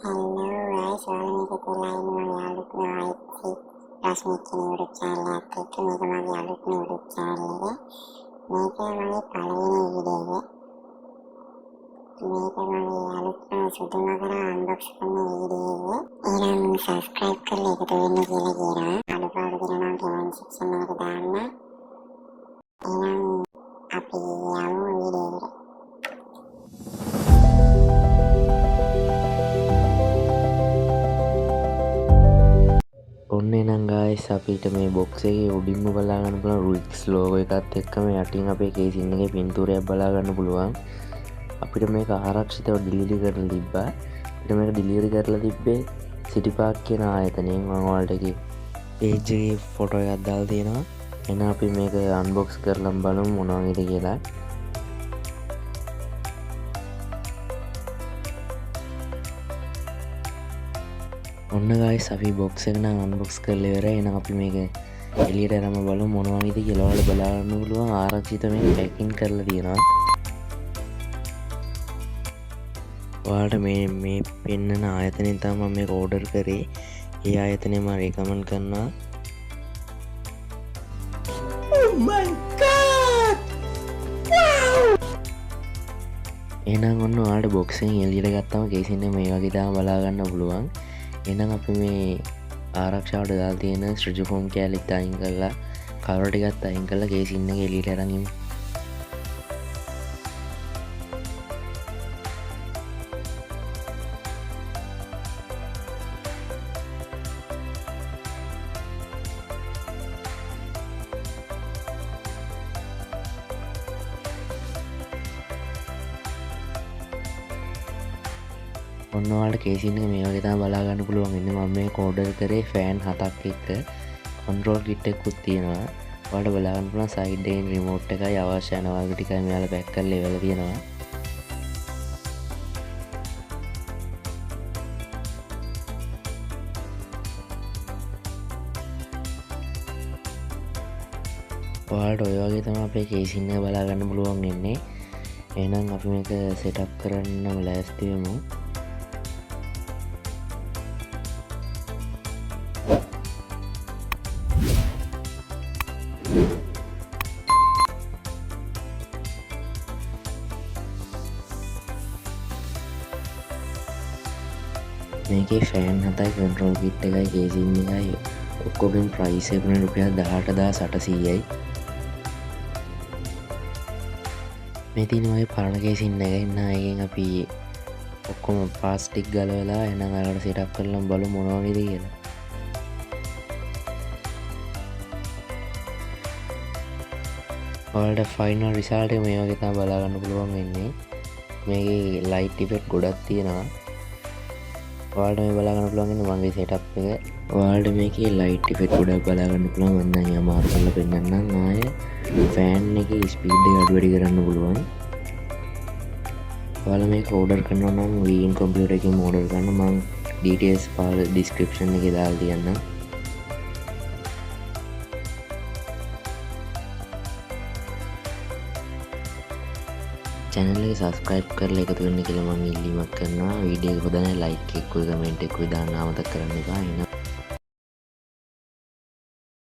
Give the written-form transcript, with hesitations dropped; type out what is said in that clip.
Hello guys, welcome to Line Maya Look No IT Rasmik YouTube channel එකක මේක මගේ අලුත්ම YouTube channel එක. මේක මගේ පළවෙනි වීඩියෝ එක. මේක මගේ අලුත්ම සුදුම කරා unbox කරන වීඩියෝ එක. එහෙනම් subscribe කරලා එකතු වෙන්න කියලා කියනවා. අඩුපාඩු තියෙනවා නම් comment section එකට දාන්න. එහෙනම් අපි යමු වීඩියෝ එකට. ඔන්න එනම් ගායිස් අපිට මේ බොක්ස් එකේ උඩින්ම බලා ගන්න පුළුවන් රුයික්ස් ලෝගෝ එකත් එක්කම යටින් අපේ කේසින් එකේ පින්තූරයක් බලා ගන්න පුළුවන්. අපිට මේක ආරක්ෂිතව ඩිලිවරි කරලා තිබ්බා. අපිට මේක ඩිලිවරි කරලා තිබ්බේ සිටි පාක් කියන ආයතනයෙන්. මම ඔයාලට ඒකේ පේජ් එකේ ෆොටෝ එකක් දාලා තියෙනවා. එහෙනම් අපි මේක අන්බොක්ස් කරලා බලමු මොනවා වගේද කියලා. ඔන්න ගායිස් අපි බොක්ස් එක නම් අන්බොක්ස් කරලා ඉවරයි. එහෙනම් අපි මේක එළියට අරම බලමු මොනවා වගේද කියලා. ඔයාලට බලා ගන්න පුළුවන් ආරක්ෂිත මේක පැකින් කරලා තියෙනවා. ඔයාලට මේ පෙන්නන ආයතනයෙන් තමයි මම මේක ඕඩර් කරේ. ඒ ආයතනය මම රෙකමන්ඩ් කරනවා. Oh my god! Wow! එහෙනම් ඔන්න ඔයාලට බොක්ස් එකෙන් එළියට ගත්තම කේසින් එක මේ වගේ තමයි බලා ගන්න පුළුවන්. එහෙනම් අපි මේ ආරක්ෂාවට දාලා තියෙන ස්ටිජෝෆෝම් කෑල්ලත් අයින් කරලා කවර් ටිකත් අයින් කරලා කේසින් එක එළියට අරන් ඉමු. ඔන්න ඔයාලට කේසින් එක මේ වගේ තමයි බලා ගන්න පුළුවන්. ඉන්නේ මම මේක ඕඩර් කරේ ෆෑන් 7ක් එක්ක කන්ට්‍රෝල් කිට් එකකුත් තියෙනවා. ඔයාලට බලා ගන්න පුළුවන් සයිඩ් එකෙන් රිමෝට් එකයි අවශ්‍ය යන වගේ ටිකයි මෙයාලා පැක් කරලා ඉවරලා තියෙනවා. ඔයාලට ඔය වගේ තමයි අපේ කේසින් එක බලා ගන්න පුළුවන් වෙන්නේ. එහෙනම් අපි මේක සෙටප් කරන්නම ලෑස්ති වෙමු. මේකේ ෆෑන් 7යි කන්ට්‍රෝල් කිට් එකයි කේසින් එකයි ඔක්කොගෙන් ප්‍රයිස් එක වුණේ රුපියල් 18800යි. මේ තියෙන ඔය පරණ කේසින් එකයි නා එකෙන් අපි ඔක්කොම පාස් ටික ගලවලා එහෙනම් අරකට සෙටප් කරලා බලමු මොනවා වගේද කියලා. ඔයාලට ෆයිනල් රිසල්ට් එක මේ වගේ තමයි බලා ගන්න පුළුවන් වෙන්නේ. මේකේ ලයිට් ඉෆෙක්ට් ගොඩක් තියෙනවා. ඔයාලට මේ බලා ගන්න පුළුවන් ඉන්නේ මගේ සෙටප් එක. ඔයාලට මේකේ ලයිට් ඉෆෙක්ට් ගොඩක් බලා ගන්න පුළුවන්. මම දැන් අමාරු කරලා පෙන්නන්නම්. ආයේ ෆෑන් එකේ ස්පීඩ් එක අඩු වැඩි කරන්න පුළුවන්. ඔයාලා මේක ඕඩර් කරනවා නම් වීන් කම්පියුටර් එකකින් ඕඩර් කරන්න. මම ඩීටේල්ස් පාල ඩිස්ක්‍රිප්ෂන් එකේ දාලා තියන්නම්. channel එක subscribe කරලා එකතු වෙන්න කියලා මම ඉල්ලීමක් කරනවා. වීඩියෝ එක හොඳ නැහැ like එකකුයි comment එකකුයි දාන්න අමතක කරන්න එපා.